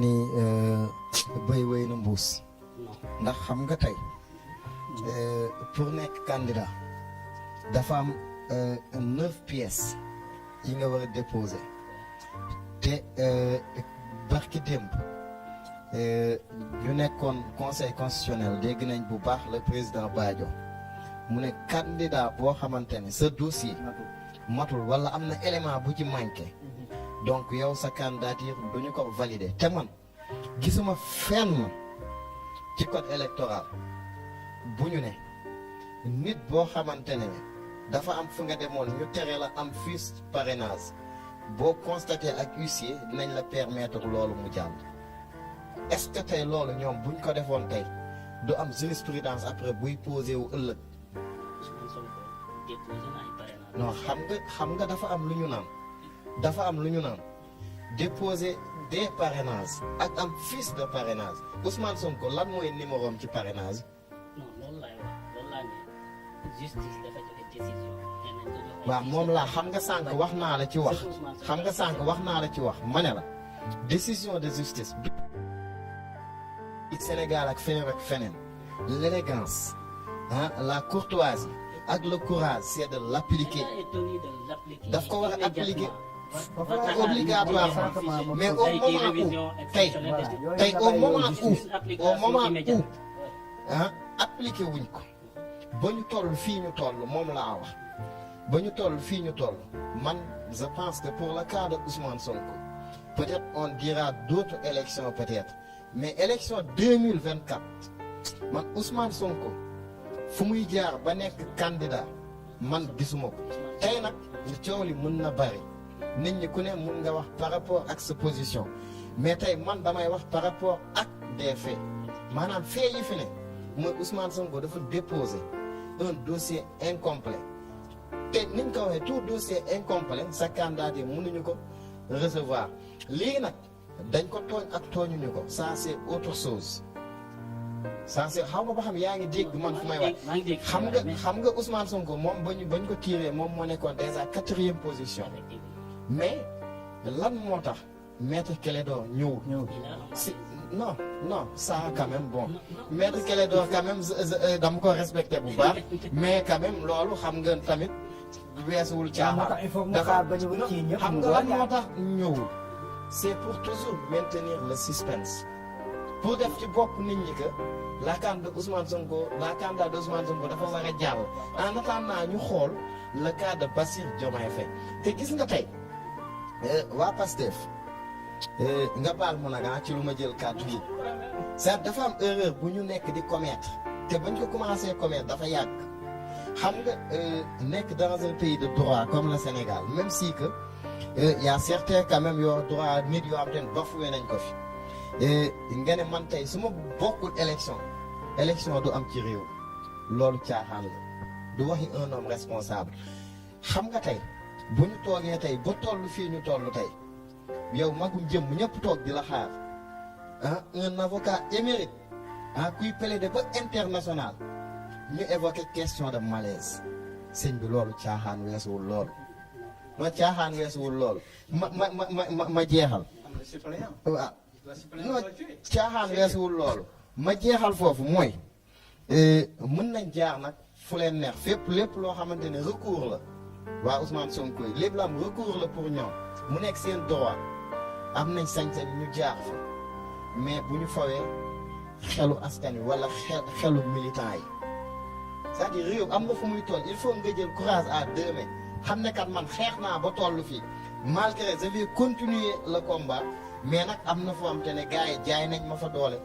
ni bëy wéy na mbuus ndax xam nga tey pour nekk candidat dafa am 9 pièces yi nga war a déposer te barki démb ñu nekkoon conseil constitutionnel dégg nañ bu baax le président Badio mu ne candidat boo xamante ne sa dossier matul wala am na élément bu ci manqué donc yow sa candidature duñu ko valider te man gisuma fenn ci code électoral bu ñu ne nit boo xamante ne dafa am fu nga demoon ñu tere la am fiche parrainage boo constaté ak huissier dinañ la permettre loolu mu jàll. est-ce que tey loolu ñoom buñ ko defoon tey du am jurisprudence après buy posé wu ëllëg. non xam nga dafa am lu ñu naan déposer des parrainages ak am fiche de parrainage Ousmane Sonko lan mooy numéro am ci parrainage. non loolu laay ne justice dafa joxe décision. waaw moom laa xam nga sànq wax naa la ci wax ma ne la décision de justice bi Sénégal ak feneen l'élégance la courtoisie ak le courage c'est de l'appliquer daf ko war a appliquer obligatoirement mais au moment où appliqué wuñ ko ba ñu toll fii ñu toll moom laa wax ba ñu toll fii ñu toll man je pense que pour le cas de Ousmane Sonko peut-être on dira d'autres élections peut-être mais élection 2024 man Ousmane Sonko fu muy jaar ba nekk candidat man gisuma ko tey nag coow li mën na bari nit ñi ku ne mën nga wax par rapport ak sa position mais tey man damay wax par rapport ak des faits maanaam faits yi fi ne mooy Ousmane Sonko dafa déposer un dossier incomplet te niñ ko waxee tout dossier incomplet sa candidature mënuñu ko recevoir lii nag dañ ko tooñ ak tooñuñu ko ça c'est autre chose ça c'est xaw ma ba xam yaa ngi dégg man fu may wax xam nga Ousmane Sonko moom bañ ko tiré moom moo nekkoon déjà 4e position mais lan moo tax maître Clédor ñëwul si non ça quand même bon maître Clédor quand même dama ko respecté bu baax mais quand même loolu xam nga tamit weesuwul caaxaan dafa xam nga lan moo tax ñëwul c'est pour toujours maintenir le suspense pour def ci bopp nit ñi que la candidature de Ousmane Sonko dafa war a jàll en attendant ñu xool le cas de Bassirou Diomaye Faye te gis nga tey waa Pastef nga baal mu nag ci lu ma jël kàddu yi ça dafa am erreur bu ñu nekk di commettre te bañ ko commencé commettre dafa yàgg xam nga nekk dans un pays de droit comme le Sénégal même si que y a certains quand même yoo droit nit yoo xam te ne bafoué nañ ko fi nga ne man tey su ma bokkul élection du am ci réew loolu caaxaan la du waxi un homme responsable xam nga tey bu ñu toogee tey ba toll fii ñu toll tey yow magum jëm ñëpp toog di la xaar un avocat émérite kuy plaider ba international ñu évoquer question de malaise sëñ bi loolu caaxaan weesuwul loolu ma jeexal waaw non caaxaan weesuwul loolu ma jeexal foofu mooy mën nañ jaar nag fu leen neex fépp lépp loo xamante ne recours la waa Ousmane Sonko yi lépp la am recours la pour ñoom mu nekk seen droit am nañ sañ-sañ ñu jaar fa mais bu ñu fawee xelu askan wi wala xelu militant yi c'est-à-dire réew am nga fu muy toll il faut nga jël courage à 2 mains xam ne kat man xeex naa ba toll fii malgré je vais continuer le combat mais nag am na foo am te ne gars yi jaay nañ ma fa doole